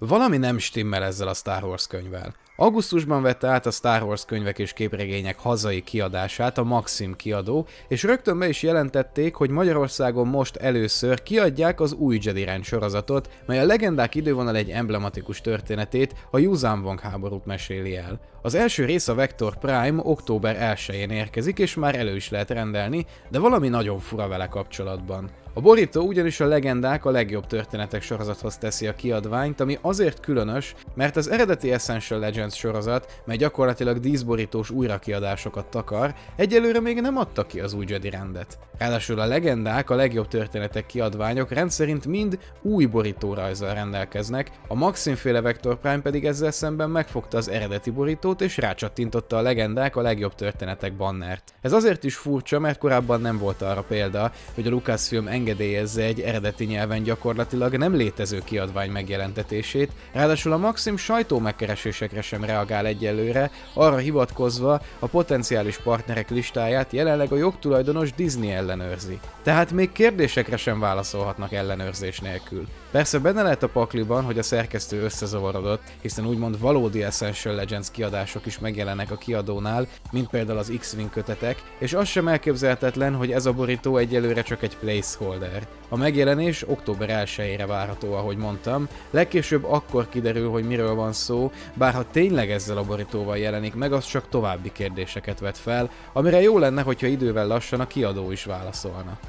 Valami nem stimmel ezzel a Star Wars könyvvel. Augusztusban vette át a Star Wars könyvek és képregények hazai kiadását a Maxim kiadó, és rögtön be is jelentették, hogy Magyarországon most először kiadják az új Jedi Rend sorozatot, mely a legendák idővonal egy emblematikus történetét, a Yuuzhan Vong háborút meséli el. Az első rész, a Vector Prime október 1-én érkezik, és már elő is lehet rendelni, de valami nagyon fura vele kapcsolatban. A borító ugyanis a legendák a legjobb történetek sorozathoz teszi a kiadványt, ami azért különös, mert az eredeti Essential Legends sorozat, mely gyakorlatilag díszborítós újrakiadásokat takar, egyelőre még nem adta ki az új Jedi rendet. Ráadásul a legendák a legjobb történetek kiadványok rendszerint mind új borítórajzzal rendelkeznek, a Maxim-féle Vector Prime pedig ezzel szemben megfogta az eredeti borítót és rácsattintotta a legendák a legjobb történetek bannert. Ez azért is furcsa, mert korábban nem volt arra példa, hogy a Lucasfilm engedélyezze egy eredeti nyelven gyakorlatilag nem létező kiadvány megjelentetését, ráadásul a Maxim sajtómegkeresésekre sem reagál egyelőre, arra hivatkozva a potenciális partnerek listáját jelenleg a jogtulajdonos Disney ellenőrzi. Tehát még kérdésekre sem válaszolhatnak ellenőrzés nélkül. Persze benne lehet a pakliban, hogy a szerkesztő összezavarodott, hiszen úgymond valódi Essential Legends kiadások is megjelennek a kiadónál, mint például az X-Wing kötetek, és az sem elképzelhetetlen, hogy ez a borító egyelőre csak egy placeholder. A megjelenés október 1-ére várható, ahogy mondtam, legkésőbb akkor kiderül, hogy miről van szó, bár ha tényleg ezzel a borítóval jelenik meg, az csak további kérdéseket vet fel, amire jó lenne, hogyha idővel lassan a kiadó is válaszolna.